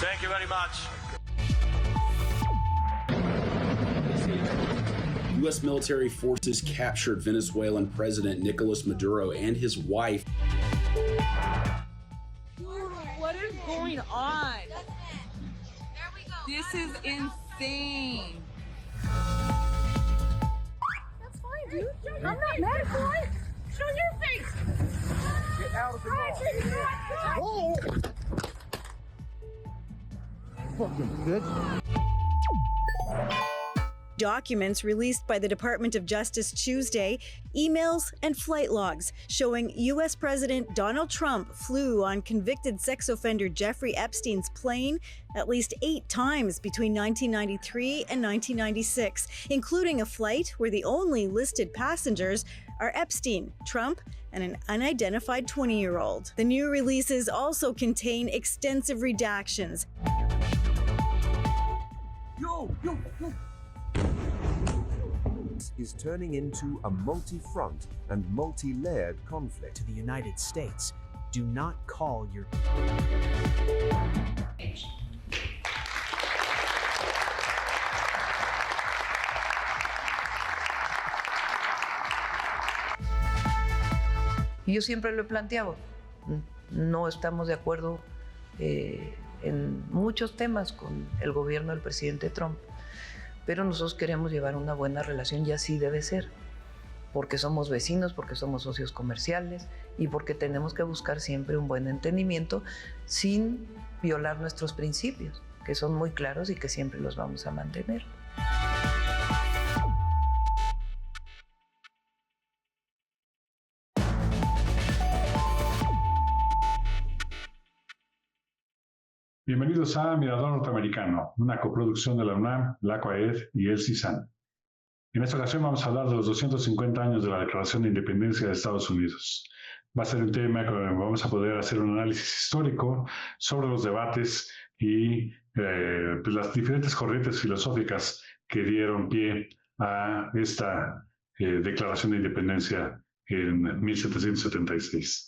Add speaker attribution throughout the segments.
Speaker 1: Thank you very much.
Speaker 2: U.S. military forces captured Venezuelan President Nicolas Maduro and his wife.
Speaker 3: What is going on? This is insane. That's fine, dude. I'm not mad for it. Show your face. Get out of the wall.
Speaker 4: Fucking bitch.
Speaker 5: Documents released by the Department of Justice Tuesday, emails and flight logs showing U.S. President Donald Trump flew on convicted sex offender Jeffrey Epstein's plane at least 8 times between 1993 and 1996, including a flight where the only listed passengers are Epstein, Trump, and an unidentified 20-year-old. The new releases also contain extensive redactions.
Speaker 4: Yo! Is turning into a multi-front and multi-layered conflict.
Speaker 6: To the United States, do not call your...
Speaker 7: Yo siempre lo he planteado, no estamos de acuerdo en muchos temas con el gobierno del presidente Trump, pero nosotros queremos llevar una buena relación y así debe ser, porque somos vecinos, porque somos socios comerciales y porque tenemos que buscar siempre un buen entendimiento sin violar nuestros principios, que son muy claros y que siempre los vamos a mantener.
Speaker 8: Bienvenidos a Mirador Norteamericano, una coproducción de la UNAM, la COAED y el CISAN. En esta ocasión vamos a hablar de los 250 años de la Declaración de Independencia de Estados Unidos. Va a ser un tema que vamos a poder hacer un análisis histórico sobre los debates y pues las diferentes corrientes filosóficas que dieron pie a esta Declaración de Independencia en 1776.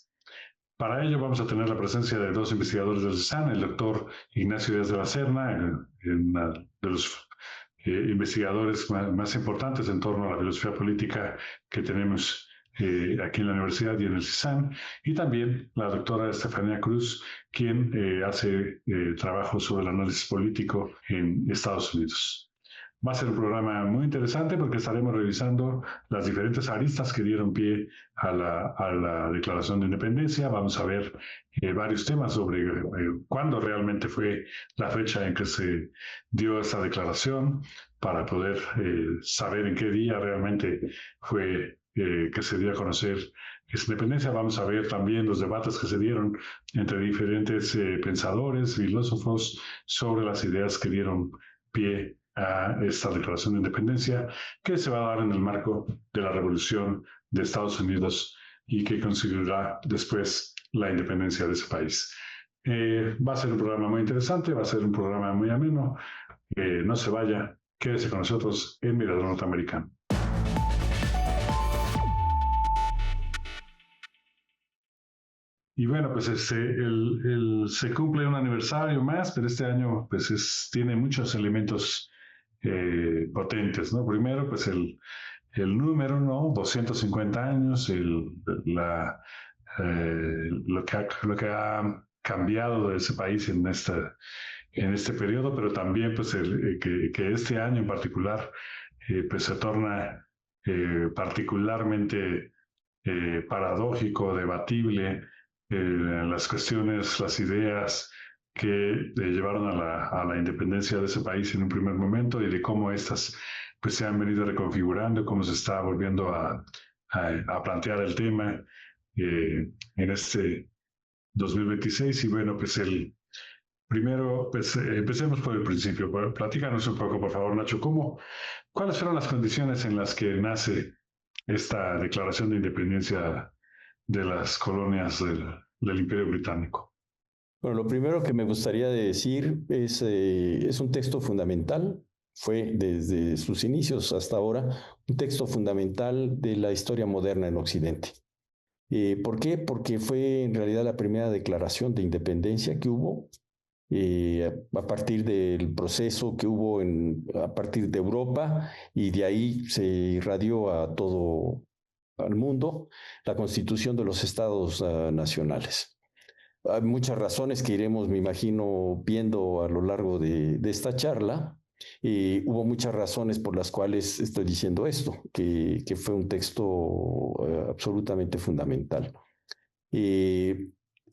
Speaker 8: Para ello vamos a tener la presencia de 2 investigadores del CISAN, el doctor Ignacio Díaz de la Serna, uno de los investigadores más importantes en torno a la filosofía política que tenemos aquí en la universidad y en el CISAN, y también la doctora Estefanía Cruz, quien hace trabajo sobre el análisis político en Estados Unidos. Va a ser un programa muy interesante porque estaremos revisando las diferentes aristas que dieron pie a la Declaración de Independencia. Vamos a ver varios temas sobre cuándo realmente fue la fecha en que se dio esta declaración para poder saber en qué día realmente fue que se dio a conocer esa independencia. Vamos a ver también los debates que se dieron entre diferentes pensadores, filósofos sobre las ideas que dieron pie a esta Declaración de Independencia que se va a dar en el marco de la Revolución de Estados Unidos y que conseguirá después la independencia de ese país. Va a ser un programa muy interesante, va a ser un programa muy ameno. No se vaya, quédese con nosotros en Mirador Norteamericano. Y bueno, pues se cumple un aniversario más, pero este año pues tiene muchos elementos potentes, ¿no? Primero, pues el número, ¿no? 250 años, lo que ha cambiado de ese país en este periodo, pero también pues que este año en particular pues se torna particularmente paradójico, debatible, las cuestiones, las ideas que llevaron a la independencia de ese país en un primer momento y de cómo estas pues se han venido reconfigurando, cómo se está volviendo a a plantear el tema en este 2026. Y bueno, pues primero, pues empecemos por el principio. Platícanos un poco, por favor, Nacho, ¿cuáles fueron las condiciones en las que nace esta declaración de independencia de las colonias del Imperio Británico?
Speaker 1: Bueno, lo primero que me gustaría decir es un texto fundamental. Fue desde sus inicios hasta ahora un texto fundamental de la historia moderna en Occidente. ¿Por qué? Porque fue en realidad la primera declaración de independencia que hubo a partir del proceso que hubo a partir de Europa, y de ahí se irradió a todo el mundo la constitución de los estados nacionales. Hay muchas razones que iremos, me imagino, viendo a lo largo de esta charla. Hubo muchas razones por las cuales estoy diciendo esto, que fue un texto absolutamente fundamental.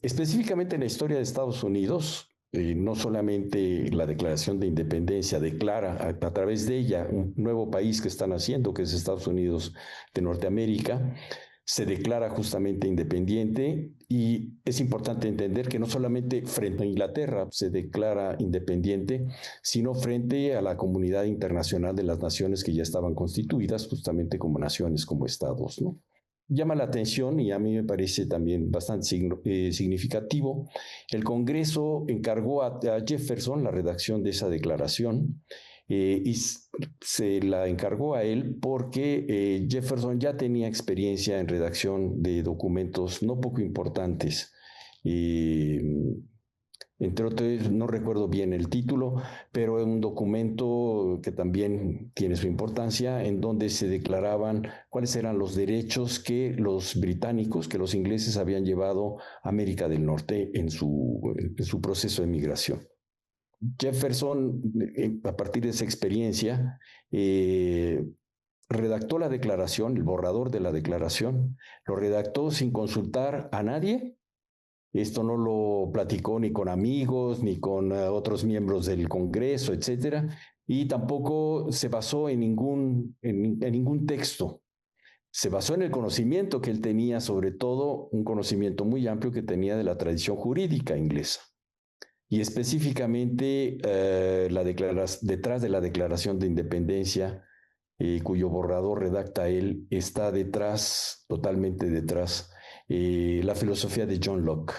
Speaker 1: Específicamente en la historia de Estados Unidos, no solamente la declaración de independencia declara a través de ella un nuevo país que están haciendo, que es Estados Unidos de Norteamérica, se declara justamente independiente, y es importante entender que no solamente frente a Inglaterra se declara independiente, sino frente a la comunidad internacional de las naciones que ya estaban constituidas justamente como naciones, como estados, ¿no? Llama la atención, y a mí me parece también bastante significativo, el Congreso encargó a Jefferson la redacción de esa declaración, y se la encargó a él porque Jefferson ya tenía experiencia en redacción de documentos no poco importantes. Entre otros, no recuerdo bien el título, pero es un documento que también tiene su importancia, en donde se declaraban cuáles eran los derechos que los británicos, que los ingleses habían llevado a América del Norte en su proceso de migración. Jefferson, a partir de esa experiencia, redactó la declaración, el borrador de la declaración, lo redactó sin consultar a nadie. Esto no lo platicó ni con amigos, ni con otros miembros del Congreso, etcétera, y tampoco se basó en ningún texto. Se basó en el conocimiento que él tenía, sobre todo un conocimiento muy amplio que tenía de la tradición jurídica inglesa. Y específicamente detrás de la Declaración de Independencia, cuyo borrador redacta él, está detrás, totalmente detrás, la filosofía de John Locke.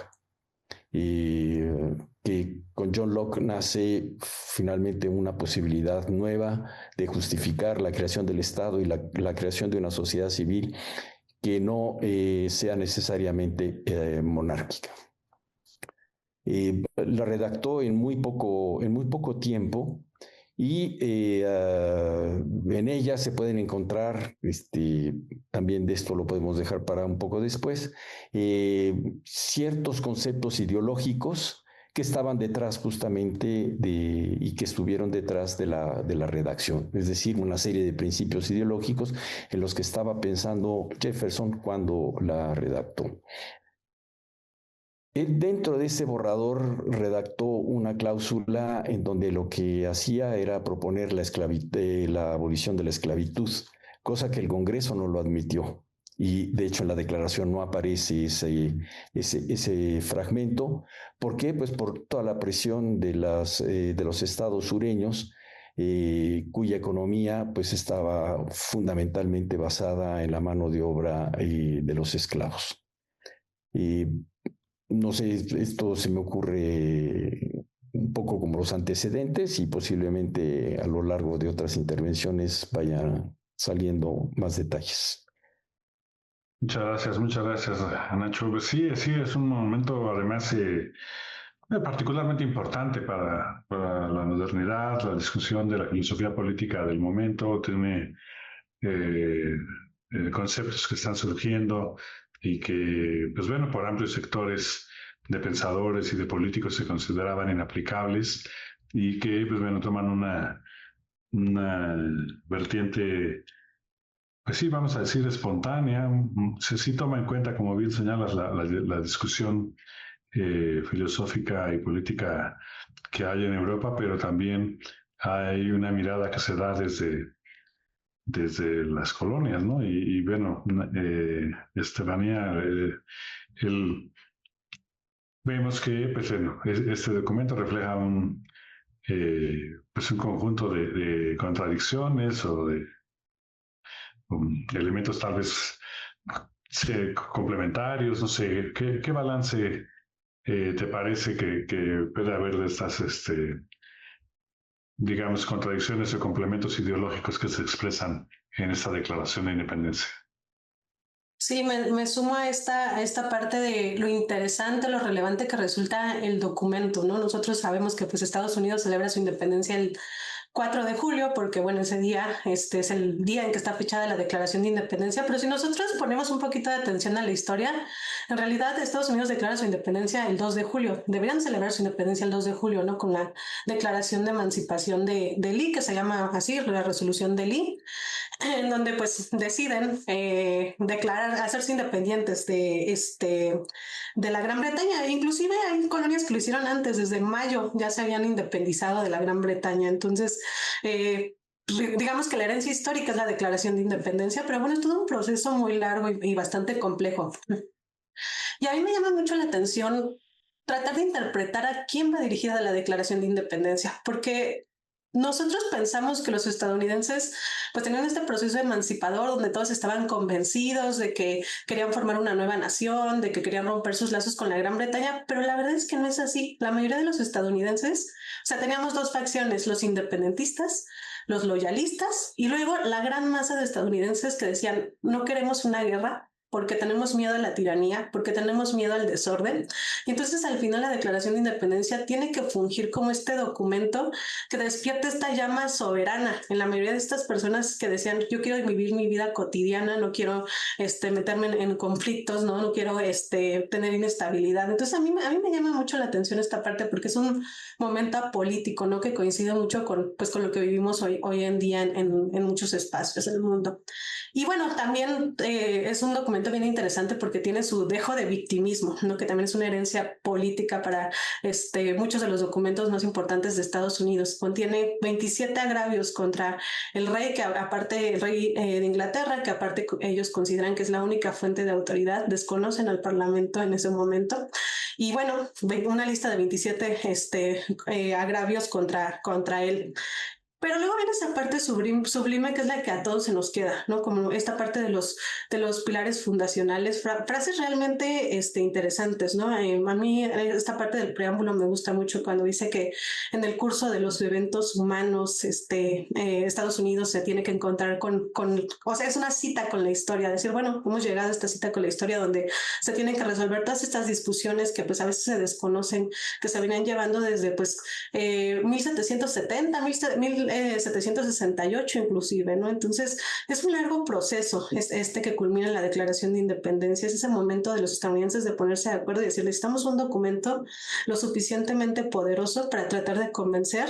Speaker 1: Que con John Locke nace finalmente una posibilidad nueva de justificar la creación del Estado y la creación de una sociedad civil que no sea necesariamente monárquica. La redactó en muy poco tiempo, y en ella se pueden encontrar, también de esto lo podemos dejar para un poco después, ciertos conceptos ideológicos que estaban detrás justamente y que estuvieron detrás de la redacción, es decir, una serie de principios ideológicos en los que estaba pensando Jefferson cuando la redactó. Él, dentro de ese borrador, redactó una cláusula en donde lo que hacía era proponer la abolición de la esclavitud, cosa que el Congreso no lo admitió. Y de hecho en la declaración no aparece ese fragmento. ¿Por qué? Pues por toda la presión de los estados sureños, cuya economía pues estaba fundamentalmente basada en la mano de obra de los esclavos. No sé, esto se me ocurre un poco como los antecedentes, y posiblemente a lo largo de otras intervenciones vayan saliendo más detalles.
Speaker 8: Muchas gracias, Nacho. Sí, es un momento además particularmente importante para la modernidad, la discusión de la filosofía política del momento. Tiene conceptos que están surgiendo y que, pues bueno, por amplios sectores de pensadores y de políticos se consideraban inaplicables, y que, pues bueno, toman una vertiente, pues sí, vamos a decir, espontánea. Sí toma en cuenta, como bien señalas, la discusión filosófica y política que hay en Europa, pero también hay una mirada que se da desde desde las colonias, ¿no? Y bueno, Estefanía, vemos que pues, bueno, este documento refleja pues un conjunto de contradicciones o de elementos tal vez complementarios, no sé, ¿qué balance te parece que puede haber de estas, digamos, contradicciones o complementos ideológicos que se expresan en esta declaración de independencia?
Speaker 9: Sí, me sumo a esta parte de lo interesante, lo relevante que resulta el documento, ¿no? Nosotros sabemos que pues Estados Unidos celebra su independencia el 4 de julio, porque bueno, ese día es el día en que está fechada la Declaración de Independencia, pero si nosotros ponemos un poquito de atención a la historia, en realidad Estados Unidos declara su independencia el 2 de julio, deberían celebrar su independencia el 2 de julio, ¿no? Con la Declaración de Emancipación de Lee, que se llama así, la Resolución de Lee, en donde pues deciden declarar, hacerse independientes de la Gran Bretaña. Inclusive hay colonias que lo hicieron antes, desde mayo ya se habían independizado de la Gran Bretaña. Entonces, digamos que la herencia histórica es la Declaración de Independencia, pero bueno, es todo un proceso muy largo y bastante complejo. Y a mí me llama mucho la atención tratar de interpretar a quién va dirigida la Declaración de Independencia, porque nosotros pensamos que los estadounidenses pues tenían este proceso emancipador donde todos estaban convencidos de que querían formar una nueva nación, de que querían romper sus lazos con la Gran Bretaña, pero la verdad es que no es así. La mayoría de los estadounidenses, o sea, teníamos dos facciones, los independentistas, los loyalistas, y luego la gran masa de estadounidenses que decían no queremos una guerra, porque tenemos miedo a la tiranía, porque tenemos miedo al desorden. Y entonces al final la Declaración de Independencia tiene que fungir como este documento que despierte esta llama soberana en la mayoría de estas personas que decían yo quiero vivir mi vida cotidiana, no quiero meterme en conflictos, no quiero tener inestabilidad. Entonces a mí me llama mucho la atención esta parte porque es un momento político, ¿no? Que coincide mucho con lo que vivimos hoy en día en muchos espacios del mundo. Y bueno, también es un documento bien interesante porque tiene su dejo de victimismo, ¿no? Que también es una herencia política para muchos de los documentos más importantes de Estados Unidos. Contiene 27 agravios contra el rey, que aparte el rey de Inglaterra, que aparte ellos consideran que es la única fuente de autoridad, desconocen al parlamento en ese momento. Y bueno, una lista de 27 agravios contra él. Pero luego viene esa parte sublime que es la que a todos se nos queda, ¿no? Como esta parte de los pilares fundacionales, frases realmente interesantes, ¿no? A mí esta parte del preámbulo me gusta mucho cuando dice que en el curso de los eventos humanos, Estados Unidos se tiene que encontrar o sea, es una cita con la historia, decir, bueno, hemos llegado a esta cita con la historia donde se tienen que resolver todas estas discusiones que pues a veces se desconocen, que se venían llevando desde pues 1770, 1768 inclusive, ¿no? Entonces es un largo proceso que culmina en la Declaración de Independencia, es ese momento de los estadounidenses de ponerse de acuerdo y decir, necesitamos un documento lo suficientemente poderoso para tratar de convencer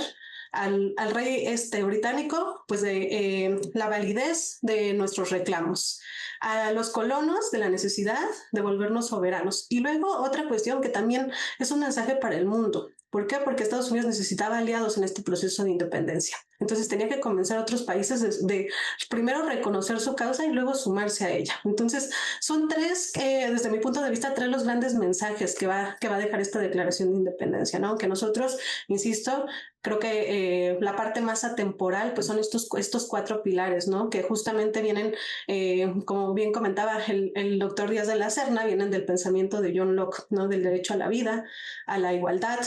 Speaker 9: al rey británico pues de la validez de nuestros reclamos, a los colonos de la necesidad de volvernos soberanos. Y luego otra cuestión que también es un mensaje para el mundo. ¿Por qué? Porque Estados Unidos necesitaba aliados en este proceso de independencia. Entonces tenía que convencer a otros países de primero reconocer su causa y luego sumarse a ella. Entonces son tres, desde mi punto de vista, tres los grandes mensajes que va a dejar esta Declaración de Independencia, ¿no? Que nosotros, insisto, creo que la parte más atemporal pues son estos cuatro pilares, ¿no? Que justamente vienen, como bien comentaba el doctor Díaz de la Serna, vienen del pensamiento de John Locke, ¿no? Del derecho a la vida, a la igualdad,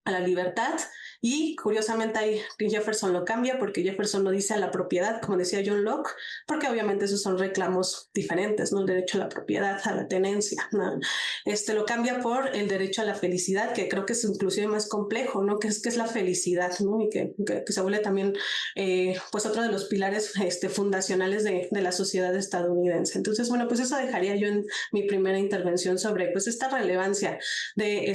Speaker 9: a la libertad. Y curiosamente ahí Jefferson lo cambia porque Jefferson lo dice a la propiedad, como decía John Locke, porque obviamente esos son reclamos diferentes, ¿no? El derecho a la propiedad, a la tenencia, ¿no? Lo cambia por el derecho a la felicidad, que creo que es inclusive más complejo, ¿no? Que es la felicidad, ¿no? Y que se vuelve también pues otro de los pilares fundacionales de la sociedad estadounidense. Entonces, bueno, pues eso dejaría yo en mi primera intervención sobre pues esta relevancia de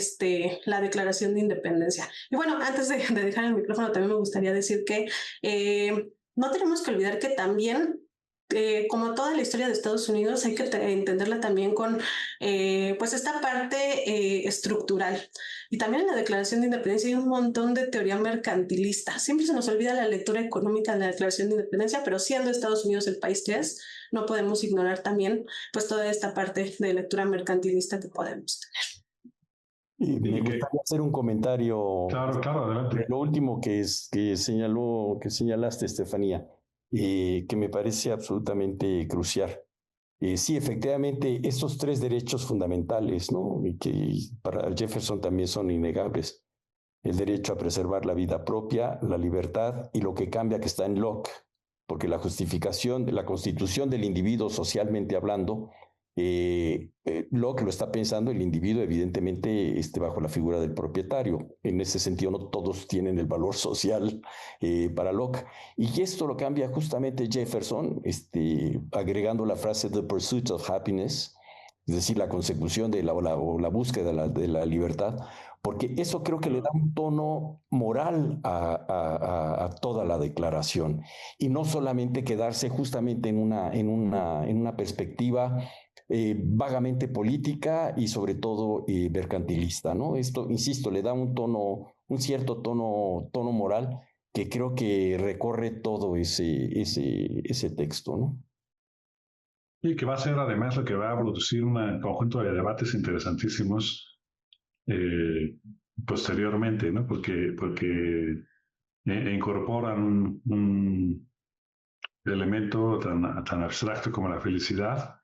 Speaker 9: la Declaración de Independencia. Y bueno, antes de dejar el micrófono, también me gustaría decir que no tenemos que olvidar que también como toda la historia de Estados Unidos, hay que entenderla también con pues esta parte estructural. Y también en la Declaración de Independencia hay un montón de teoría mercantilista. Siempre se nos olvida la lectura económica de la Declaración de Independencia, pero siendo Estados Unidos el país que es, no podemos ignorar también pues toda esta parte de lectura mercantilista que podemos tener.
Speaker 1: Y me gustaría hacer un comentario.
Speaker 8: Claro, adelante.
Speaker 1: Lo último que señalaste, Estefanía, que me parece absolutamente crucial. Sí, efectivamente, estos tres derechos fundamentales, ¿no? Y que para Jefferson también son innegables. El derecho a preservar la vida propia, la libertad y lo que cambia que está en Locke, porque la justificación de la constitución del individuo socialmente hablando, Locke lo está pensando el individuo evidentemente bajo la figura del propietario. En ese sentido no todos tienen el valor social para Locke. Y esto lo cambia justamente Jefferson, agregando la frase "the pursuit of happiness", es decir, la consecución de la búsqueda de la libertad, porque eso creo que le da un tono moral a toda la declaración y no solamente quedarse justamente en una perspectiva vagamente política y sobre todo mercantilista, ¿no? Esto, insisto, le da un cierto tono moral que creo que recorre todo ese texto, ¿no?
Speaker 8: Y que va a ser además lo que va a producir un conjunto de debates interesantísimos posteriormente, ¿no? Porque incorporan un elemento tan abstracto como la felicidad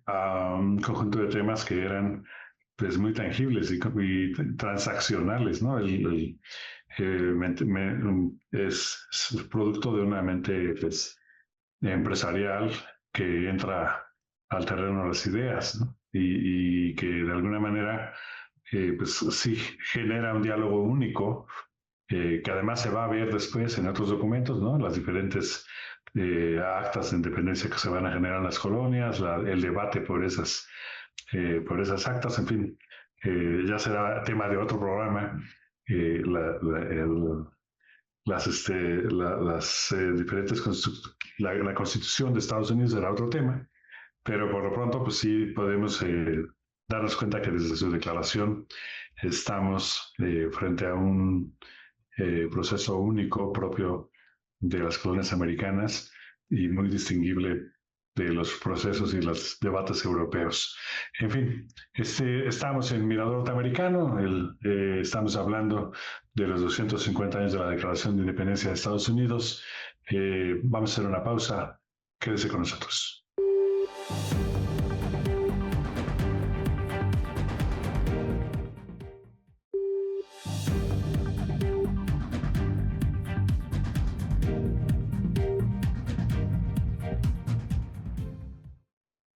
Speaker 8: a un conjunto de temas que eran pues muy tangibles y transaccionales, ¿no? Es producto de una mente pues, empresarial que entra al terreno de las ideas, ¿no? Y que de alguna manera pues sí genera un diálogo único que además se va a ver después en otros documentos, ¿no? Las diferentes actas de independencia que se van a generar en las colonias, el debate por esas actas, en fin, ya será tema de otro programa. La constitución de Estados Unidos era otro tema, pero por lo pronto pues sí podemos darnos cuenta que desde su declaración estamos frente a un proceso único propio de las colonias americanas y muy distinguible de los procesos y los debates europeos. En fin, estamos en Mirador Norteamericano, estamos hablando de los 250 años de la Declaración de Independencia de Estados Unidos. Vamos a hacer una pausa. Quédese con nosotros.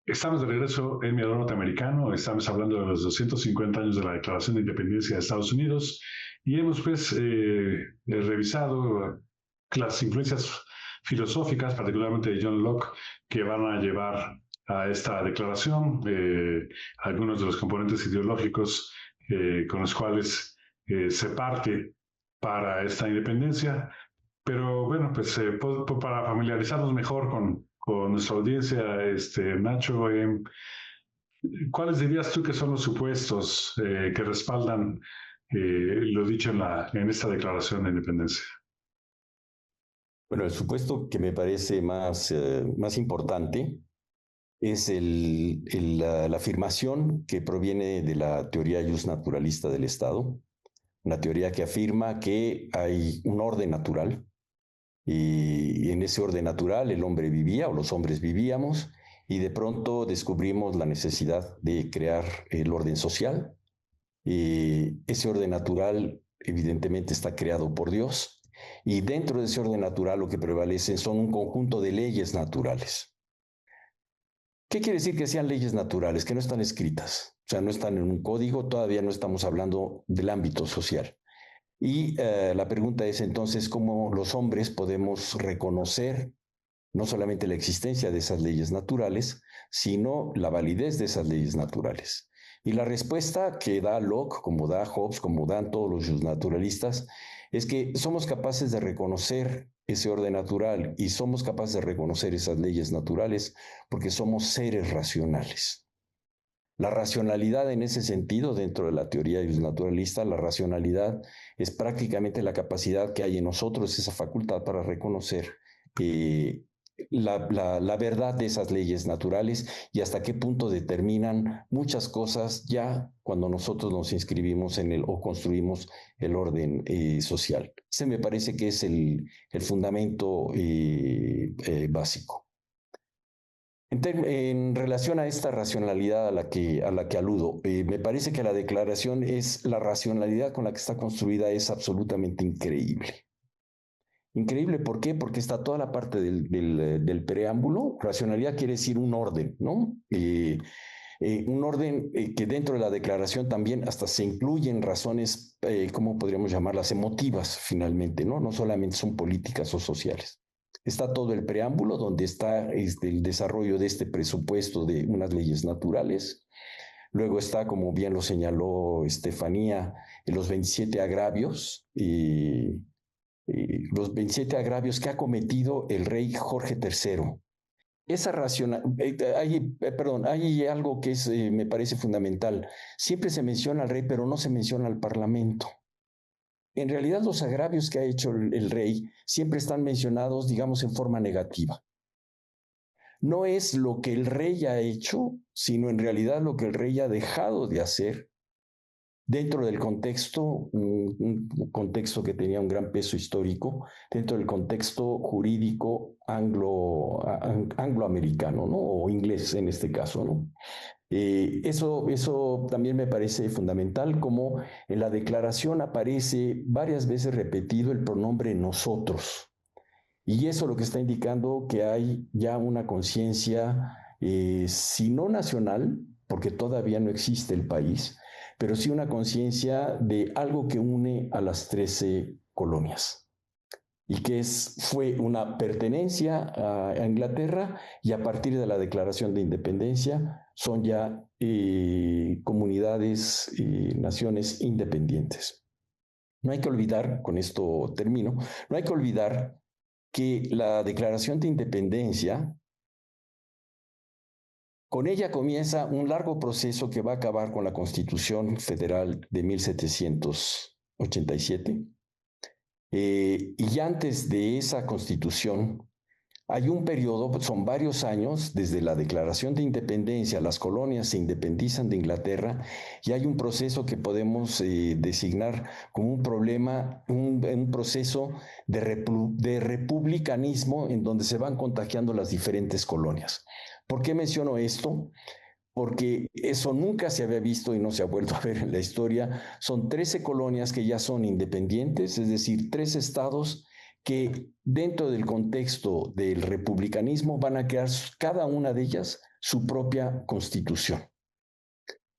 Speaker 8: Estamos de regreso en Mirador Norteamericano. Estamos hablando de los 250 años de la Declaración de Independencia de Estados Unidos y hemos pues revisado las influencias filosóficas, particularmente de John Locke, que van a llevar a esta declaración, algunos de los componentes ideológicos con los cuales se parte para esta independencia. Pero bueno, pues para familiarizarnos mejor con nuestra audiencia, Nacho, ¿cuáles dirías tú que son los supuestos que respaldan lo dicho en esta Declaración de Independencia?
Speaker 1: Bueno, el supuesto que me parece más importante es la afirmación que proviene de la teoría justnaturalista del Estado, una teoría que afirma que hay un orden natural, y en ese orden natural el hombre vivía o los hombres vivíamos y de pronto descubrimos la necesidad de crear el orden social. Ese orden natural evidentemente está creado por Dios y dentro de ese orden natural lo que prevalecen son un conjunto de leyes naturales. ¿Qué quiere decir que sean leyes naturales? Que no están escritas, o sea, no están en un código, todavía no estamos hablando del ámbito social. Y la pregunta es entonces cómo los hombres podemos reconocer no solamente la existencia de esas leyes naturales, sino la validez de esas leyes naturales. Y la respuesta que da Locke, como da Hobbes, como dan todos los naturalistas, es que somos capaces de reconocer ese orden natural y somos capaces de reconocer esas leyes naturales porque somos seres racionales. La racionalidad en ese sentido, dentro de la teoría naturalista, la racionalidad es prácticamente la capacidad que hay en nosotros, esa facultad para reconocer la verdad de esas leyes naturales y hasta qué punto determinan muchas cosas ya cuando nosotros nos inscribimos en o construimos el orden social. Ese me parece que es el fundamento básico. En relación a esta racionalidad a la que aludo, me parece que la declaración la racionalidad con la que está construida es absolutamente increíble. Increíble, ¿por qué? Porque está toda la parte del preámbulo. Racionalidad quiere decir un orden, ¿no? Un orden que dentro de la declaración también hasta se incluyen razones, ¿cómo podríamos llamarlas? Emotivas, finalmente, ¿no? No solamente son políticas o sociales. Está todo el preámbulo donde está el desarrollo de este presupuesto de unas leyes naturales. Luego está, como bien lo señaló Estefanía, los 27 agravios, los 27 agravios que ha cometido el rey Jorge III. Esa hay algo que me parece fundamental. Siempre se menciona al rey, pero no se menciona al parlamento. En realidad, los agravios que ha hecho el rey siempre están mencionados, digamos, en forma negativa. No es lo que el rey ha hecho, sino en realidad lo que el rey ha dejado de hacer dentro del contexto, un contexto que tenía un gran peso histórico, dentro del contexto jurídico angloamericano, ¿no? O inglés en este caso, ¿no? Eso también me parece fundamental, como en la declaración aparece varias veces repetido el pronombre nosotros. Y eso lo que está indicando que hay ya una conciencia, si no nacional, porque todavía no existe el país, pero sí una conciencia de algo que une a las 13 colonias. Y que fue una pertenencia a Inglaterra, y a partir de la Declaración de Independencia son ya comunidades, naciones independientes. No hay que olvidar, con esto termino, no hay que olvidar que la Declaración de Independencia, con ella comienza un largo proceso que va a acabar con la Constitución Federal de 1787. Y antes de esa Constitución hay un periodo, son varios años, desde la Declaración de Independencia, las colonias se independizan de Inglaterra, y hay un proceso que podemos designar como un problema, un proceso de republicanismo en donde se van contagiando las diferentes colonias. ¿Por qué menciono esto? Porque eso nunca se había visto y no se ha vuelto a ver en la historia. Son 13 colonias que ya son independientes, es decir, 3 estados que dentro del contexto del republicanismo van a crear cada una de ellas su propia constitución.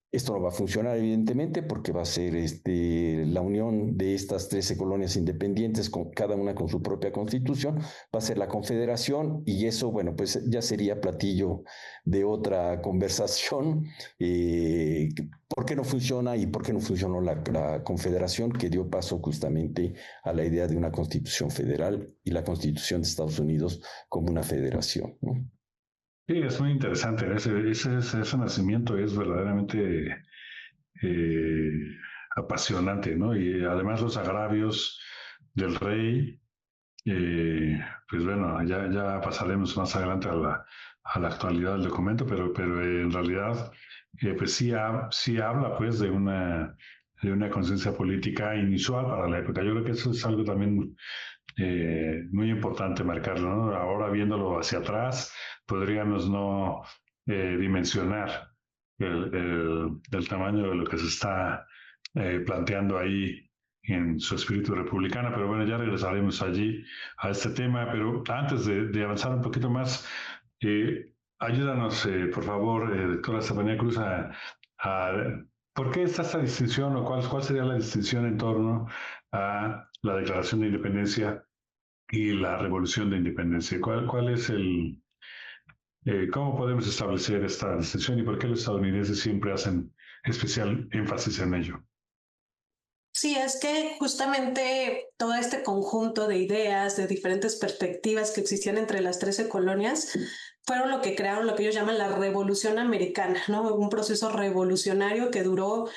Speaker 1: Esto no va a funcionar, evidentemente, porque va a ser la unión de estas 13 colonias independientes, cada una con su propia constitución, va a ser la confederación, y eso, bueno, pues ya sería platillo de otra conversación. ¿Por qué no funciona y por qué no funcionó la confederación, que dio paso justamente a la idea de una constitución federal y la constitución de Estados Unidos como una federación, ¿no?
Speaker 8: Sí, es muy interesante. Ese nacimiento es verdaderamente apasionante, ¿no? Y además los agravios del rey, pues bueno, ya pasaremos más adelante a la actualidad del documento, pero en realidad, pues sí habla, pues, de una conciencia política inusual para la época. Yo creo que eso es algo también muy importante marcarlo, ¿no? Ahora, viéndolo hacia atrás, podríamos no dimensionar el tamaño de lo que se está planteando ahí en su espíritu republicano, pero bueno, ya regresaremos allí a este tema. Pero antes de avanzar un poquito más, ayúdanos, por favor, doctora Estefanía Cruz, a ¿por qué está esta distinción, o cuál sería la distinción en torno a la Declaración de Independencia y la Revolución de Independencia? ¿Cuál es cómo podemos establecer esta distinción y por qué los estadounidenses siempre hacen especial énfasis en ello?
Speaker 9: Sí, es que justamente todo este conjunto de ideas, de diferentes perspectivas que existían entre las 13 colonias, fueron lo que crearon lo que ellos llaman la Revolución Americana, ¿no? Un proceso revolucionario que duró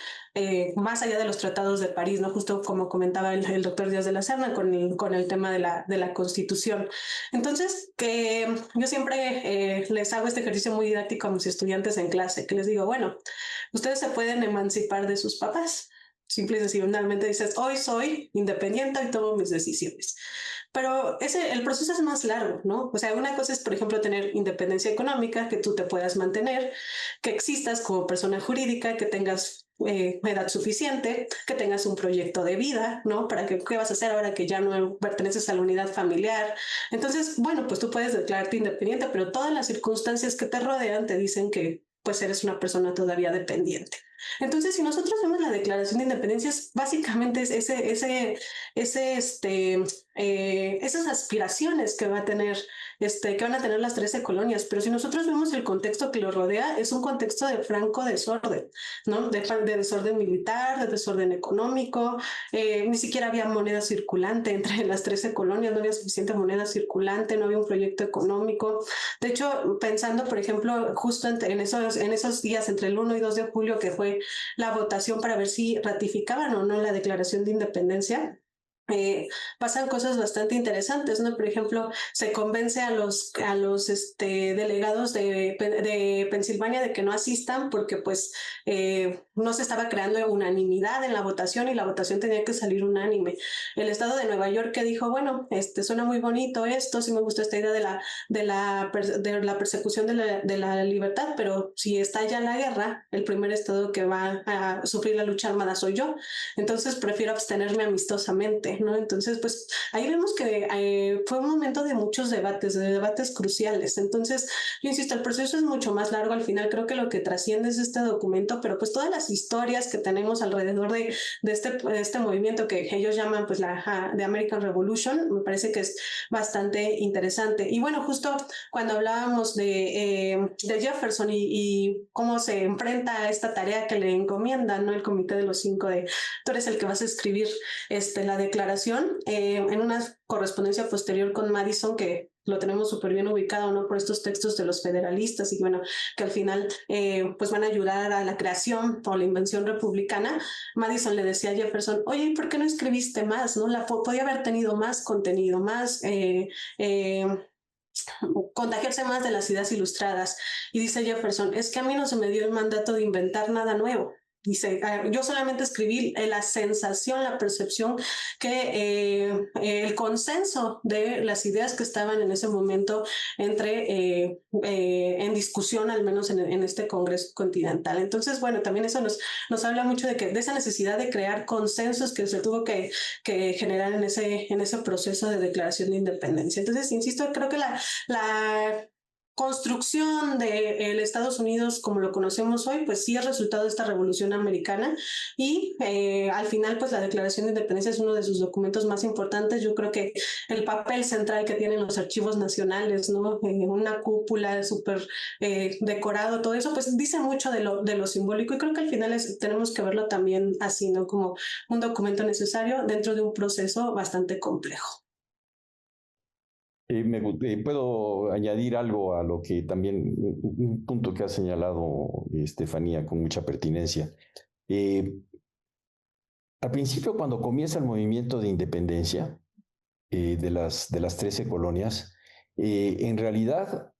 Speaker 9: más allá de los tratados de París, ¿no? Justo como comentaba el doctor Díaz de la Serna con el tema de la Constitución. Entonces, que yo siempre les hago este ejercicio muy didáctico a mis estudiantes en clase, que les digo, bueno, ustedes se pueden emancipar de sus papás. Simple y sencillamente dices, hoy soy independiente y tomo mis decisiones. Pero el proceso es más largo, ¿no? O sea, una cosa es, por ejemplo, tener independencia económica, que tú te puedas mantener, que existas como persona jurídica, que tengas edad suficiente, que tengas un proyecto de vida, ¿no? Para que, ¿qué vas a hacer ahora que ya no perteneces a la unidad familiar? Entonces, bueno, pues tú puedes declararte independiente, pero todas las circunstancias que te rodean te dicen que pues eres una persona todavía dependiente. Entonces, si nosotros vemos la Declaración de Independencia, básicamente es esas aspiraciones que va a tener, que van a tener las 13 colonias. Pero si nosotros vemos el contexto que lo rodea, es un contexto de franco desorden, ¿no? De desorden militar, de desorden económico. Ni siquiera había moneda circulante entre las 13 colonias, no había suficiente moneda circulante, no había un proyecto económico. De hecho, pensando, por ejemplo, justo en esos días entre el 1 y 2 de julio, que fue la votación para ver si ratificaban o no la Declaración de Independencia, pasan cosas bastante interesantes, ¿no? Por ejemplo, se convence a los delegados de Pensilvania de que no asistan porque pues no se estaba creando unanimidad en la votación y la votación tenía que salir unánime. El estado de Nueva York que dijo, bueno, suena muy bonito esto, sí me gusta esta idea de la persecución de la libertad, pero si estalla la guerra, el primer estado que va a sufrir la lucha armada soy yo, entonces prefiero abstenerme amistosamente, ¿no? Entonces, pues ahí vemos que fue un momento de muchos debates, de debates cruciales. Entonces, yo insisto, el proceso es mucho más largo. Al final creo que lo que trasciende es este documento, pero pues todas las historias que tenemos alrededor de este movimiento que ellos llaman pues The American Revolution, me parece que es bastante interesante. Y bueno, justo cuando hablábamos de Jefferson y cómo se enfrenta a esta tarea que le encomiendan, ¿no? El Comité de los Cinco, tú eres el que vas a escribir la declaración, en una correspondencia posterior con Madison, que lo tenemos súper bien ubicado, ¿no? Por estos textos de los federalistas y bueno, que al final pues van a ayudar a la creación o la invención republicana. Madison le decía a Jefferson, oye, ¿por qué no escribiste más? ¿No? Podía haber tenido más contenido, más contagiarse más de las ideas ilustradas. Y dice Jefferson, es que a mí no se me dio el mandato de inventar nada nuevo. Dice, yo solamente escribí la sensación, la percepción, que el consenso de las ideas que estaban en ese momento en discusión, al menos en este Congreso Continental. Entonces, bueno, también eso nos habla mucho de esa necesidad de crear consensos que se tuvo que generar en ese proceso de declaración de independencia. Entonces, insisto, creo que la construcción de Estados Unidos como lo conocemos hoy, pues sí es resultado de esta revolución americana y al final pues la Declaración de Independencia es uno de sus documentos más importantes. Yo creo que el papel central que tienen los archivos nacionales, ¿no? Una cúpula súper decorado, todo eso pues dice mucho de lo simbólico y creo que al final tenemos que verlo también así, ¿no? Como un documento necesario dentro de un proceso bastante complejo.
Speaker 1: Puedo añadir algo a lo que también, un punto que ha señalado Estefanía con mucha pertinencia. Al principio, cuando comienza el movimiento de independencia de las 13 colonias, en realidad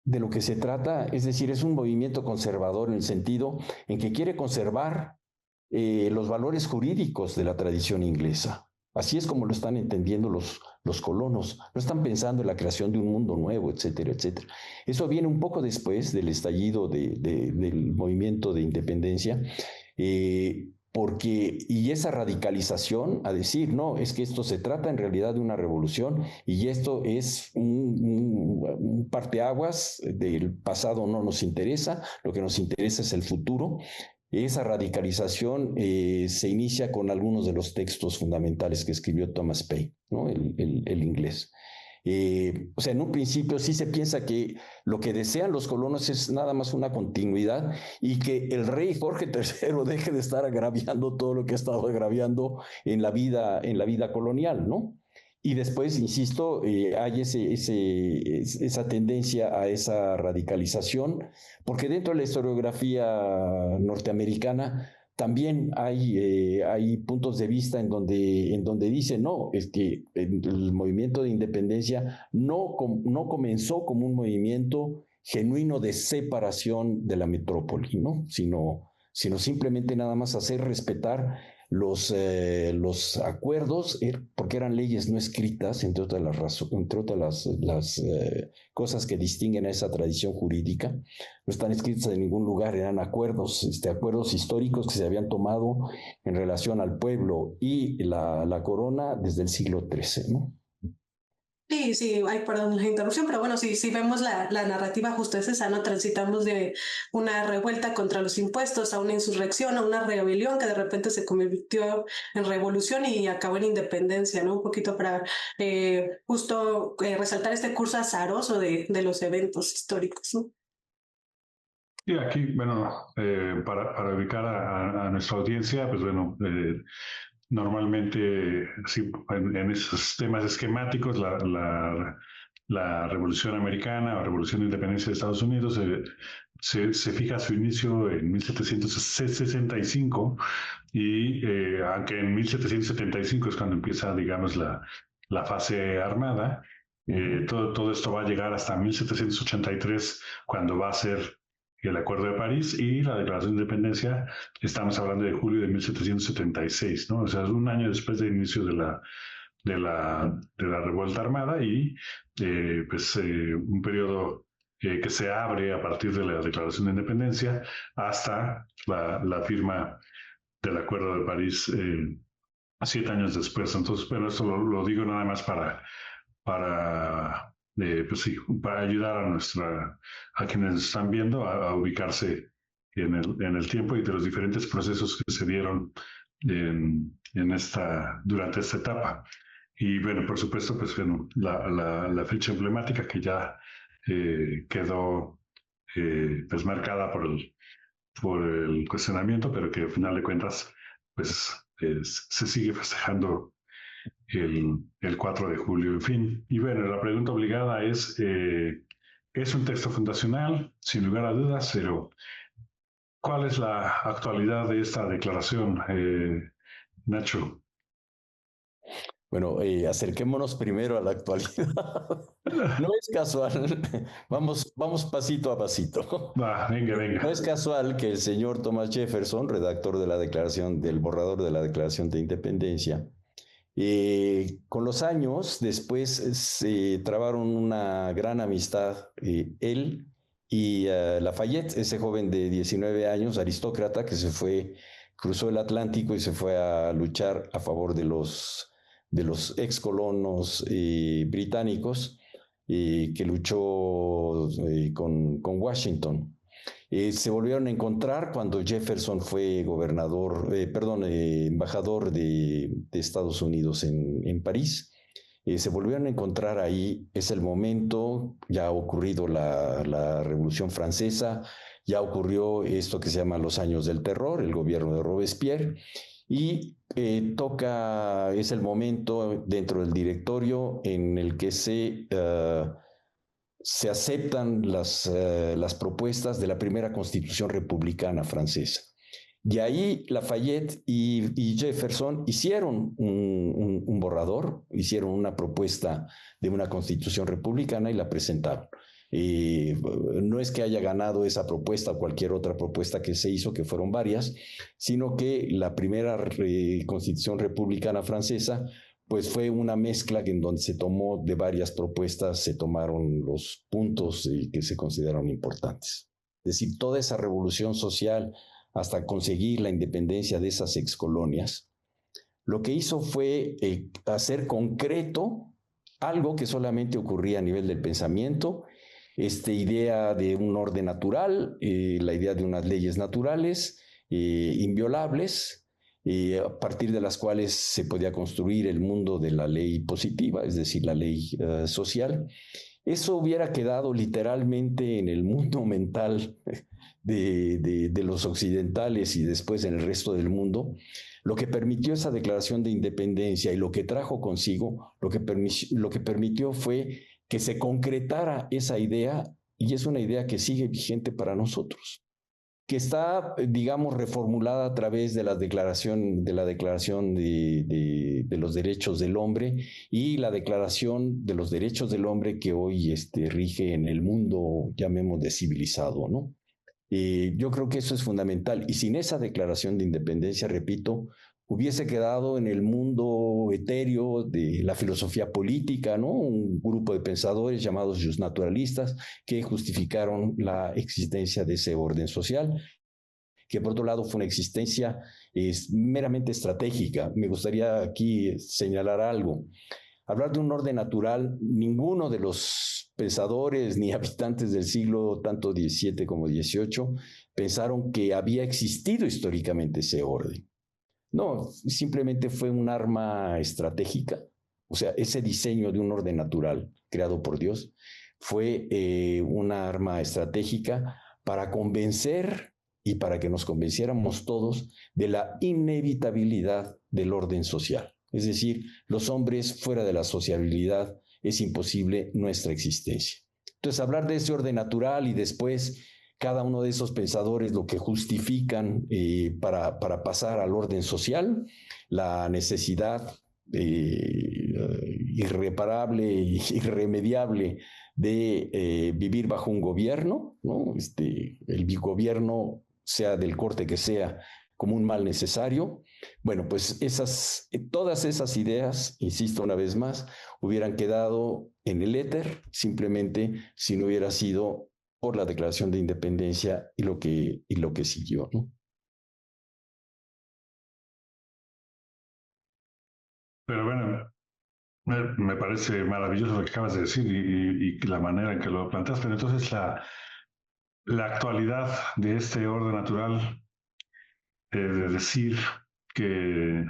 Speaker 1: de lo que se trata, es decir, es un movimiento conservador en el sentido en que quiere conservar los valores jurídicos de la tradición inglesa. Así es como lo están entendiendo los colonos. No están pensando en la creación de un mundo nuevo, etcétera, etcétera. Eso viene un poco después del estallido del movimiento de independencia, y esa radicalización a decir, no, es que esto se trata en realidad de una revolución y esto es un parteaguas del pasado no nos interesa, lo que nos interesa es el futuro. Esa radicalización se inicia con algunos de los textos fundamentales que escribió Thomas Paine, ¿no? el inglés. O sea, en un principio sí se piensa que lo que desean los colonos es nada más una continuidad y que el rey Jorge III deje de estar agraviando todo lo que ha estado agraviando en la vida colonial, ¿no? Y después, insisto, hay esa tendencia a esa radicalización, porque dentro de la historiografía norteamericana también hay puntos de vista en donde dicen, no, es que el movimiento de independencia no comenzó como un movimiento genuino de separación de la metrópoli, ¿no? Sino simplemente nada más hacer respetar los acuerdos, porque eran leyes no escritas, entre otras las cosas que distinguen a esa tradición jurídica, no están escritas en ningún lugar, eran acuerdos históricos que se habían tomado en relación al pueblo y la corona desde el siglo XIII, ¿no?
Speaker 9: Sí, ay, perdón la interrupción, pero bueno, si vemos la narrativa justo es esa, ¿no? Transitamos de una revuelta contra los impuestos a una insurrección, a una rebelión que de repente se convirtió en revolución y acabó en independencia, ¿no? Un poquito para justo resaltar este curso azaroso de los eventos históricos, ¿no?
Speaker 8: Y aquí, bueno, para ubicar a nuestra audiencia, pues bueno, normalmente, sí, en esos temas esquemáticos, la Revolución Americana o Revolución de Independencia de Estados Unidos se fija su inicio en 1765 y aunque en 1775 es cuando empieza, digamos, la fase armada, todo esto va a llegar hasta 1783, cuando va a ser el Acuerdo de París y la Declaración de Independencia. Estamos hablando de julio de 1776, ¿no? O sea, es un año después del inicio de la Revuelta Armada y un periodo que se abre a partir de la Declaración de Independencia hasta la firma del Acuerdo de París 7 años después. Entonces, bueno, esto lo digo nada más para ayudar a quienes están viendo a ubicarse en el tiempo y de los diferentes procesos que se dieron durante esta etapa. Y bueno, por supuesto, pues bueno, la fecha emblemática que ya quedó pues marcada por el cuestionamiento, pero que al final de cuentas pues se sigue festejando el 4 de julio, en fin. Y bueno, la pregunta obligada es un texto fundacional, sin lugar a dudas, pero ¿cuál es la actualidad de esta declaración, Nacho?
Speaker 1: Bueno, acerquémonos primero a la actualidad. No es casual, vamos pasito a pasito.
Speaker 8: Venga.
Speaker 1: No es casual que el señor Thomas Jefferson, redactor del borrador de la Declaración de Independencia, con los años después se trabaron una gran amistad, él y Lafayette, ese joven de 19 años, aristócrata, que cruzó el Atlántico y se fue a luchar a favor de los ex colonos británicos, que luchó con Washington. Se volvieron a encontrar cuando Jefferson fue embajador de Estados Unidos en París. Se volvieron a encontrar ahí. Es el momento, ya ha ocurrido la Revolución Francesa, ya ocurrió esto que se llama los años del terror, el gobierno de Robespierre, y es el momento dentro del directorio en el que se aceptan las propuestas de la primera Constitución republicana francesa. De ahí Lafayette y Jefferson hicieron un borrador, hicieron una propuesta de una Constitución republicana y la presentaron. No es que haya ganado esa propuesta o cualquier otra propuesta que se hizo, que fueron varias, sino que la primera Constitución republicana francesa pues fue una mezcla en donde se tomó de varias propuestas, se tomaron los puntos que se consideraron importantes. Es decir, toda esa revolución social hasta conseguir la independencia de esas excolonias, lo que hizo fue hacer concreto algo que solamente ocurría a nivel del pensamiento, esta idea de un orden natural, la idea de unas leyes naturales, inviolables, a partir de las cuales se podía construir el mundo de la ley positiva, es decir, la ley social. Eso hubiera quedado literalmente en el mundo mental de los occidentales y después en el resto del mundo. Lo que permitió esa declaración de independencia y lo que trajo consigo, lo que permitió fue que se concretara esa idea, y es una idea que sigue vigente para nosotros, que está, digamos, reformulada a través de la declaración de los derechos del hombre y la declaración de los derechos del hombre que hoy rige en el mundo, llamémosle civilizado, ¿no? Yo creo que eso es fundamental, y sin esa declaración de independencia, repito, hubiese quedado en el mundo etéreo de la filosofía política, ¿no? Un grupo de pensadores llamados justnaturalistas que justificaron la existencia de ese orden social, que por otro lado fue una existencia meramente estratégica. Me gustaría aquí señalar algo. Hablar de un orden natural, ninguno de los pensadores ni habitantes del siglo tanto XVII como XVIII pensaron que había existido históricamente ese orden. No, simplemente fue un arma estratégica. O sea, ese diseño de un orden natural creado por Dios fue una arma estratégica para convencer y para que nos convenciéramos todos de la inevitabilidad del orden social. Es decir, los hombres fuera de la sociabilidad es imposible nuestra existencia. Entonces, hablar de ese orden natural y después cada uno de esos pensadores lo que justifican para pasar al orden social, la necesidad irreparable e irremediable de vivir bajo un gobierno, ¿no? El gobierno, sea del corte que sea, como un mal necesario. Bueno, pues todas esas ideas, insisto una vez más, hubieran quedado en el éter simplemente si no hubiera sido por la Declaración de Independencia y lo que siguió, ¿no?
Speaker 8: Pero bueno, me parece maravilloso lo que acabas de decir y la manera en que lo planteas, pero entonces la actualidad de este orden natural, de decir que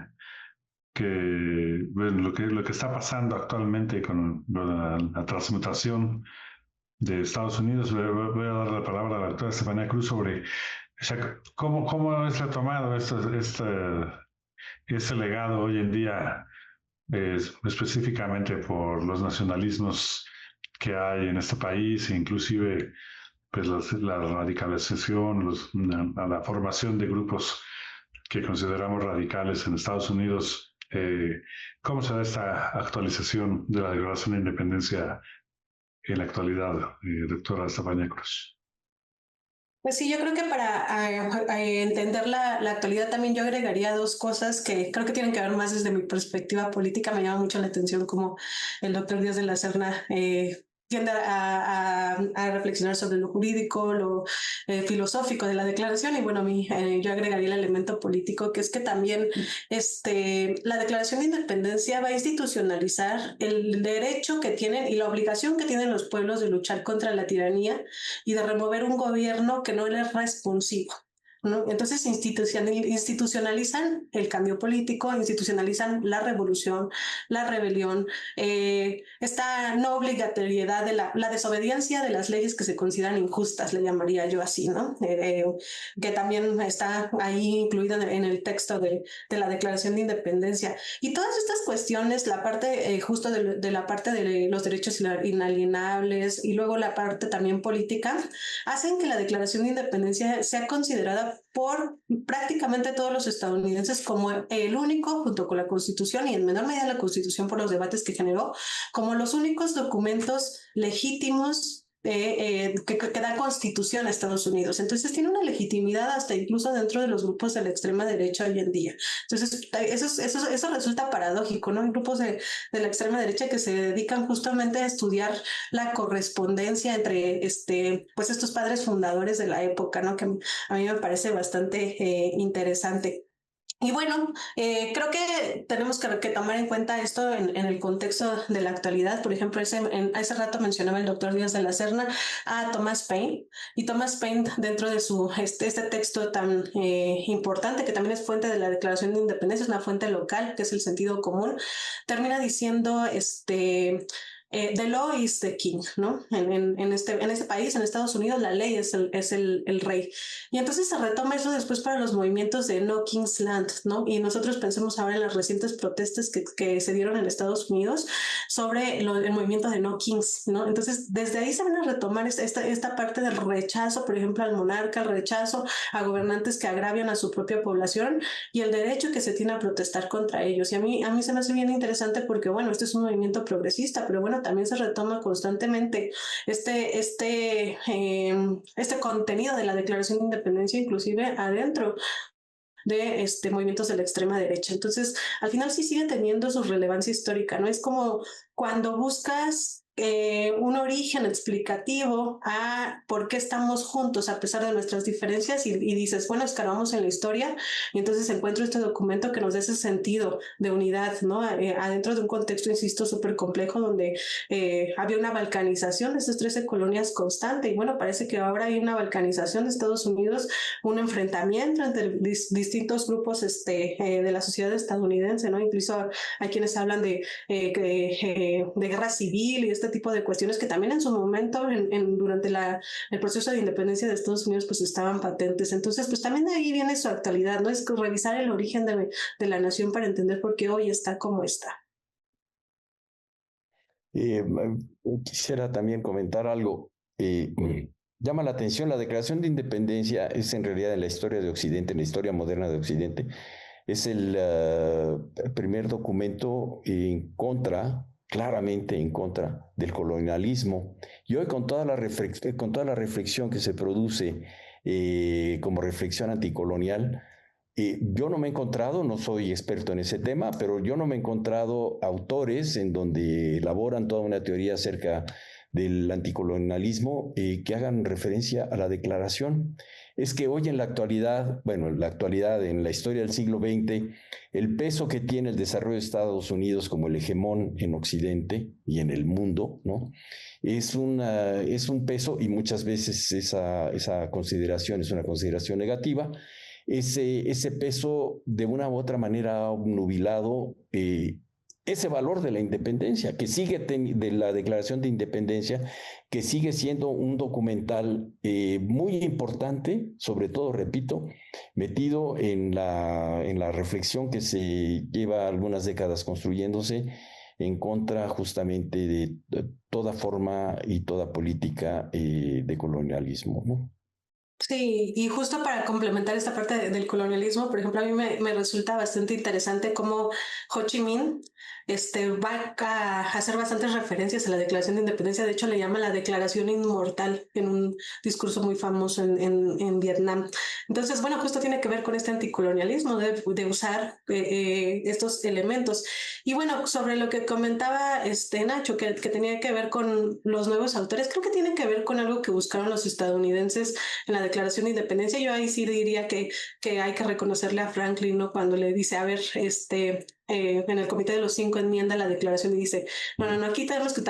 Speaker 8: bueno, lo que está pasando actualmente con la transmutación de Estados Unidos, voy a dar la palabra a la doctora Estefanía Cruz sobre cómo es retomado este legado hoy en día, específicamente por los nacionalismos que hay en este país, inclusive pues la radicalización, la formación de grupos que consideramos radicales en Estados Unidos. ¿Cómo se da esta actualización de la Declaración de Independencia en la actualidad, doctora Estefanía Cruz?
Speaker 9: Pues sí, yo creo que para entender la actualidad también yo agregaría dos cosas que creo que tienen que ver más desde mi perspectiva política. Me llama mucho la atención cómo el doctor Díaz de la Serna tiende a reflexionar sobre lo jurídico, lo filosófico de la declaración, y bueno, a mí yo agregaría el elemento político, que es que también la Declaración de Independencia va a institucionalizar el derecho que tienen y la obligación que tienen los pueblos de luchar contra la tiranía y de remover un gobierno que no les es responsivo, ¿no? Entonces institucionalizan el cambio político, institucionalizan la revolución, la rebelión, esta no obligatoriedad de la desobediencia de las leyes que se consideran injustas, le llamaría yo así, ¿no? Que también está ahí incluida en el texto de la Declaración de Independencia. Y todas estas cuestiones, la parte justo de la parte de los derechos inalienables y luego la parte también política, hacen que la Declaración de Independencia sea considerada por prácticamente todos los estadounidenses como el único, junto con la Constitución y en menor medida la Constitución por los debates que generó, como los únicos documentos legítimos que da constitución a Estados Unidos. Entonces tiene una legitimidad hasta incluso dentro de los grupos de la extrema derecha hoy en día. Entonces eso resulta paradójico, ¿no? Hay grupos de la extrema derecha que se dedican justamente a estudiar la correspondencia entre pues estos padres fundadores de la época, ¿no? Que a mí me parece bastante interesante. Y bueno, creo que tenemos que tomar en cuenta esto en el contexto de la actualidad. Por ejemplo, hace rato mencionaba el doctor Díaz de la Serna a Thomas Paine, y Thomas Paine, dentro de este texto tan importante, que también es fuente de la Declaración de Independencia, es una fuente local, que es el sentido común, termina diciendo the law is the king, ¿no? En este país, en Estados Unidos, la ley es el rey. Y entonces se retoma eso después para los movimientos de No King's Land, ¿no? Y nosotros pensemos ahora en las recientes protestas que se dieron en Estados Unidos sobre el movimiento de No Kings, ¿no? Entonces, desde ahí se van a retomar esta parte del rechazo, por ejemplo, al monarca, el rechazo a gobernantes que agravian a su propia población y el derecho que se tiene a protestar contra ellos. Y a mí se me hace bien interesante porque, bueno, este es un movimiento progresista, pero bueno, también se retoma constantemente este contenido de la Declaración de Independencia, inclusive adentro de movimientos de la extrema derecha. Entonces, al final sí sigue teniendo su relevancia histórica, ¿no? Es como cuando buscas un origen explicativo a por qué estamos juntos a pesar de nuestras diferencias y dices, bueno, escarbamos en la historia y entonces encuentro este documento que nos da ese sentido de unidad, ¿no? Adentro de un contexto, insisto, súper complejo donde había una balcanización de estas 13 colonias constante y bueno, parece que ahora hay una balcanización de Estados Unidos, un enfrentamiento entre distintos grupos de la sociedad estadounidense, ¿no? Incluso hay quienes hablan de guerra civil y este tipo de cuestiones que también en su momento, durante el proceso de independencia de Estados Unidos, pues estaban patentes. Entonces, pues también de ahí viene su actualidad, ¿no? Es revisar el origen de la nación para entender por qué hoy está como está.
Speaker 1: Quisiera también comentar algo. Llama la atención, la Declaración de Independencia es en realidad en la historia de Occidente, en la historia moderna de Occidente, es el primer documento claramente en contra del colonialismo. Y hoy con toda la reflexión que se produce como reflexión anticolonial, yo no me he encontrado, no soy experto en ese tema, pero yo no me he encontrado autores en donde elaboran toda una teoría acerca del anticolonialismo que hagan referencia a la declaración. Es que hoy en la actualidad, en la historia del siglo XX, el peso que tiene el desarrollo de Estados Unidos como el hegemón en Occidente y en el mundo, ¿no? Es un peso, y muchas veces esa consideración es una consideración negativa. Ese peso de una u otra manera ha obnubilado ese valor de la independencia, que sigue de la Declaración de Independencia, que sigue siendo un documental muy importante, sobre todo, repito, metido en la reflexión que se lleva algunas décadas construyéndose en contra justamente de toda forma y toda política de colonialismo, ¿no?
Speaker 9: Sí, y justo para complementar esta parte del colonialismo, por ejemplo, a mí me resulta bastante interesante cómo Ho Chi Minh va a hacer bastantes referencias a la Declaración de Independencia. De hecho, le llama la Declaración Inmortal en un discurso muy famoso en Vietnam. Entonces, bueno, justo tiene que ver con este anticolonialismo, de usar estos elementos. Y bueno, sobre lo que comentaba Nacho, que tenía que ver con los nuevos autores, creo que tiene que ver con algo que buscaron los estadounidenses en la Declaración de Independencia. Yo ahí sí diría que hay que reconocerle a Franklin, ¿no? Cuando le dice, a ver, en el Comité de los 5 enmienda la declaración y dice, no, aquí tenemos que,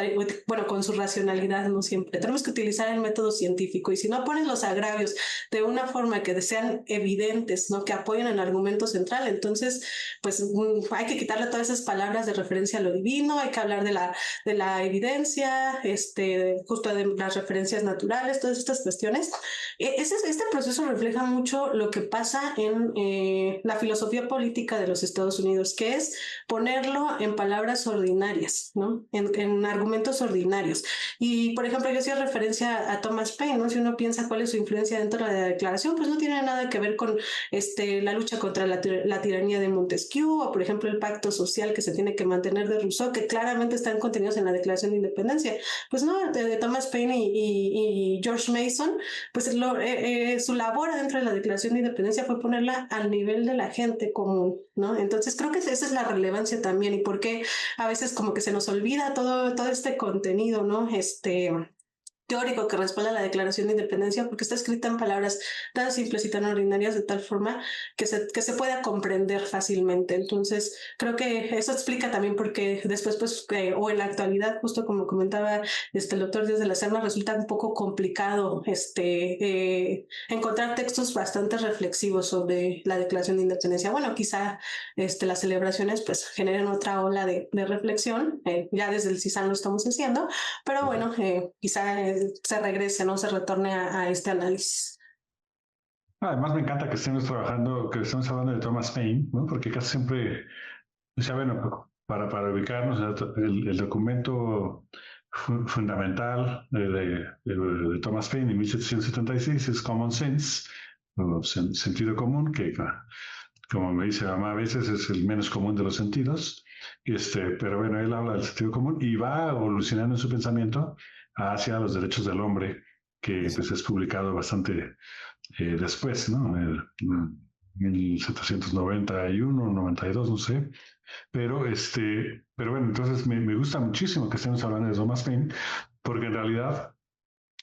Speaker 9: bueno, con su racionalidad, no siempre, tenemos que utilizar el método científico, y si no pones los agravios de una forma que sean evidentes, ¿no? Que apoyen el argumento central, entonces, pues hay que quitarle todas esas palabras de referencia a lo divino, hay que hablar de la evidencia, justo de las referencias naturales, todas estas cuestiones. Este proceso refleja mucho lo que pasa en la filosofía política de los Estados Unidos, que es ponerlo en palabras ordinarias, ¿no? En argumentos ordinarios. Y, por ejemplo, yo hacía referencia a Thomas Paine, ¿no? Si uno piensa cuál es su influencia dentro de la declaración, pues no tiene nada que ver con la lucha contra la tiranía de Montesquieu, o, por ejemplo, el pacto social que se tiene que mantener de Rousseau, que claramente están contenidos en la Declaración de Independencia. Pues no, de Thomas Paine y George Mason, pues su labor dentro de la Declaración de Independencia fue ponerla al nivel de la gente común, ¿no? Entonces creo que esa es la relevancia también, y por qué a veces como que se nos olvida todo este contenido, ¿no? teórico que respalda la Declaración de Independencia, porque está escrita en palabras tan simples y tan ordinarias de tal forma que se pueda comprender fácilmente. Entonces, creo que eso explica también por qué después, pues, o en la actualidad, justo como comentaba el doctor Díaz de la Serna, resulta un poco complicado encontrar textos bastante reflexivos sobre la Declaración de Independencia. Bueno, quizá las celebraciones pues generen otra ola de reflexión, ya desde el CISAN lo estamos haciendo, pero bueno, quizá se regrese, ¿no? Se retorne a este análisis.
Speaker 8: Además, me encanta que estemos hablando de Thomas Paine, ¿no? Porque casi siempre, o sea, bueno, para ubicarnos, el documento fundamental de Thomas Paine en 1776 es Common Sense, o sentido común, que como me dice mamá, a veces es el menos común de los sentidos, pero bueno, él habla del sentido común y va evolucionando en su pensamiento hacia los derechos del hombre, que pues es publicado bastante después, ¿no? En 1791, 92, no sé. Pero bueno, entonces me gusta muchísimo que estemos hablando de Thomas Paine, porque en realidad,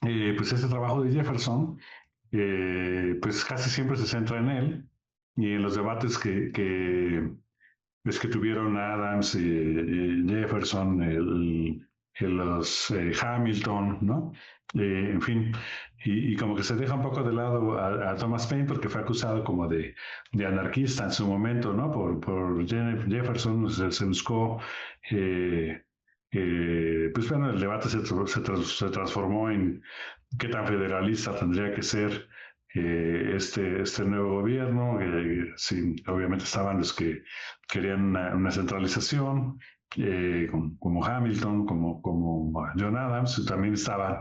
Speaker 8: pues este trabajo de Jefferson, pues casi siempre se centra en él y en los debates que tuvieron Adams y Jefferson, los Hamilton, ¿no? En fin, y como que se deja un poco de lado a Thomas Paine porque fue acusado como de anarquista en su momento, ¿no? Por Jefferson se buscó, pues bueno, el debate se transformó en qué tan federalista tendría que ser este nuevo gobierno. Sí, obviamente estaban los que querían una centralización, como Hamilton, como John Adams, y también estaban,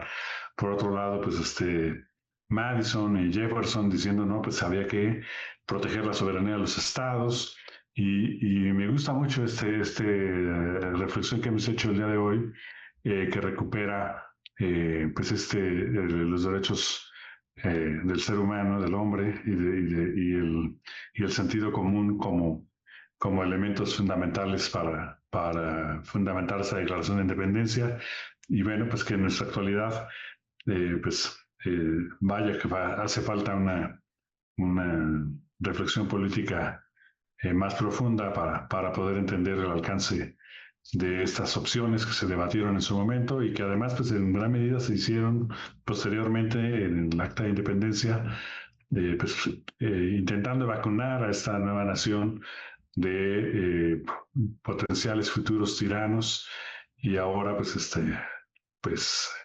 Speaker 8: por otro lado, pues Madison y Jefferson diciendo, no, pues había que proteger la soberanía de los estados, y me gusta mucho reflexión que hemos hecho el día de hoy, que recupera pues los derechos del ser humano, del hombre, y el sentido común como elementos fundamentales para fundamentar esa declaración de independencia. Y bueno, pues que en nuestra actualidad, vaya que hace falta una reflexión política más profunda para poder entender el alcance de estas opciones que se debatieron en su momento y que además pues en gran medida se hicieron posteriormente en el Acta de Independencia, intentando vacunar a esta nueva nación de potenciales futuros tiranos, y ahora pues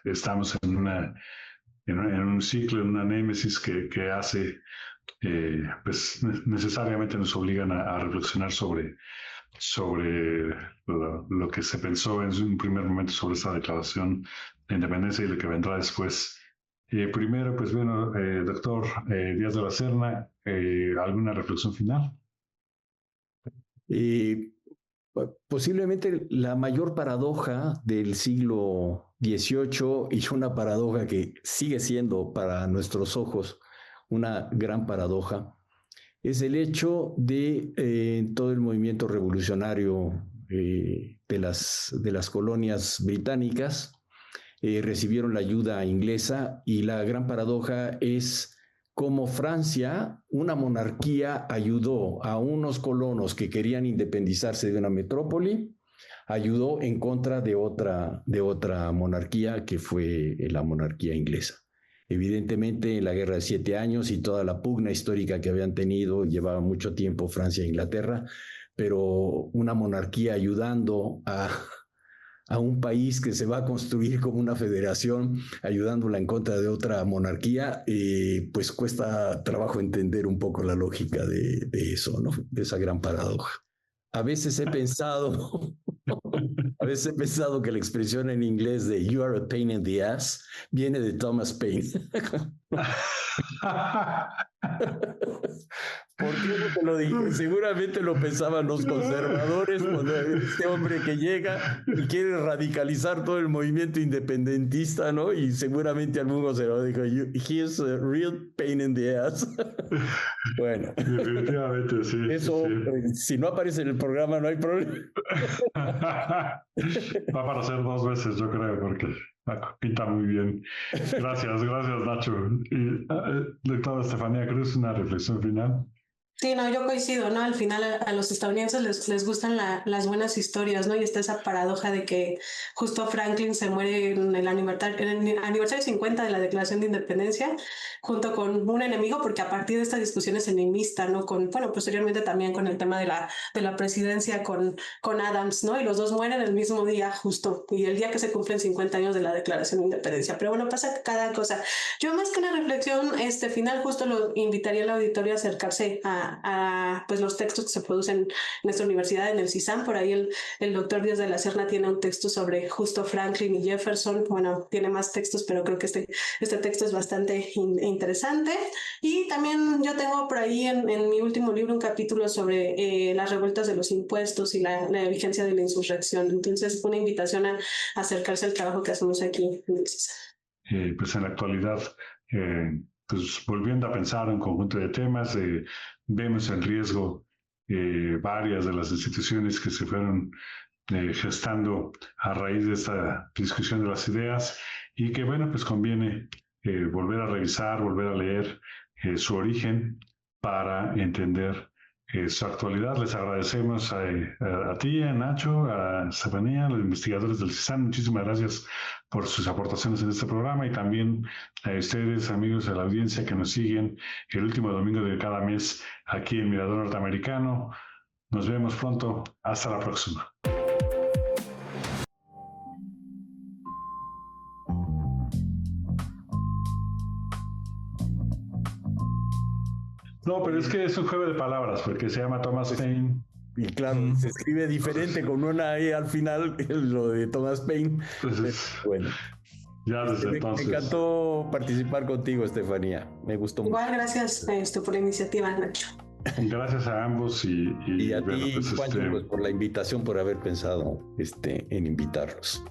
Speaker 8: estamos en un ciclo, en una némesis que hace pues necesariamente nos obligan a reflexionar sobre lo que se pensó en un primer momento sobre esta declaración de independencia y lo que vendrá después. Primero, pues bueno, doctor Díaz de la Serna, ¿alguna reflexión final?
Speaker 1: Posiblemente la mayor paradoja del siglo XVIII, y una paradoja que sigue siendo para nuestros ojos una gran paradoja, es el hecho de todo el movimiento revolucionario de las colonias británicas. Recibieron la ayuda inglesa, y la gran paradoja es cómo Francia, una monarquía, ayudó a unos colonos que querían independizarse de una metrópoli, ayudó en contra de otra monarquía, que fue la monarquía inglesa. Evidentemente, en la Guerra de 7 Años y toda la pugna histórica que habían tenido, llevaba mucho tiempo Francia e Inglaterra, pero una monarquía ayudando a un país que se va a construir como una federación, ayudándola en contra de otra monarquía, pues cuesta trabajo entender un poco la lógica de eso, ¿no? De esa gran paradoja. A veces he pensado que la expresión en inglés de "you are a pain in the ass" viene de Thomas Paine. ¿Por qué no te lo dije? Seguramente lo pensaban los conservadores cuando este hombre que llega y quiere radicalizar todo el movimiento independentista, ¿no? Y seguramente algún conservador dijo, he is a real pain in the ass. Bueno.
Speaker 8: Definitivamente, sí.
Speaker 1: Eso,
Speaker 8: sí.
Speaker 1: Si no aparece en el programa, no hay problema.
Speaker 8: Va a aparecer 2 veces, yo creo, porque pinta muy bien. Gracias, Nacho. Y doctora Estefanía Cruz, una reflexión final.
Speaker 9: Sí, no, yo coincido, ¿no? Al final a los estadounidenses les gustan las buenas historias, ¿no? Y está esa paradoja de que justo Franklin se muere en el aniversario 50 de la Declaración de Independencia, junto con un enemigo, porque a partir de estas discusiones enemistas, ¿no? Posteriormente también con el tema de la presidencia con Adams, ¿no? Y los dos mueren el mismo día, justo, y el día que se cumplen 50 años de la Declaración de Independencia. Pero bueno, pasa cada cosa. Yo más que una reflexión final, justo lo invitaría al auditorio a acercarse a pues los textos que se producen en nuestra universidad, en el CISAM. Por ahí el doctor Díaz de la Serna tiene un texto sobre justo Franklin y Jefferson. Bueno, tiene más textos, pero creo que este texto es bastante interesante. Y también yo tengo por ahí en mi último libro un capítulo sobre las revueltas de los impuestos y la vigencia de la insurrección. Entonces, una invitación a acercarse al trabajo que hacemos aquí en el CISAM.
Speaker 8: Pues en la actualidad, pues volviendo a pensar un conjunto de temas, vemos en riesgo varias de las instituciones que se fueron gestando a raíz de esta discusión de las ideas y que, bueno, pues conviene volver a revisar, volver a leer su origen para entender su actualidad. Les agradecemos a ti, a Nacho, a Estefanía, a los investigadores del CISAN. Muchísimas gracias por sus aportaciones en este programa y también a ustedes, amigos de la audiencia que nos siguen el último domingo de cada mes aquí en Mirador Norteamericano. Nos vemos pronto. Hasta la próxima. No, pero es que es un juego de palabras, porque se llama Thomas Paine.
Speaker 1: Y claro, se escribe diferente con una E al final, lo de Thomas Paine.
Speaker 8: Entonces,
Speaker 1: bueno.
Speaker 8: Ya desde entonces.
Speaker 1: Me encantó participar contigo, Estefanía. Me gustó mucho.
Speaker 9: Igual, gracias por la iniciativa, Nacho.
Speaker 8: Gracias a ambos y
Speaker 1: a
Speaker 8: bueno,
Speaker 1: ti,
Speaker 8: pues,
Speaker 1: Juancho, pues, por la invitación, por haber pensado en invitarlos.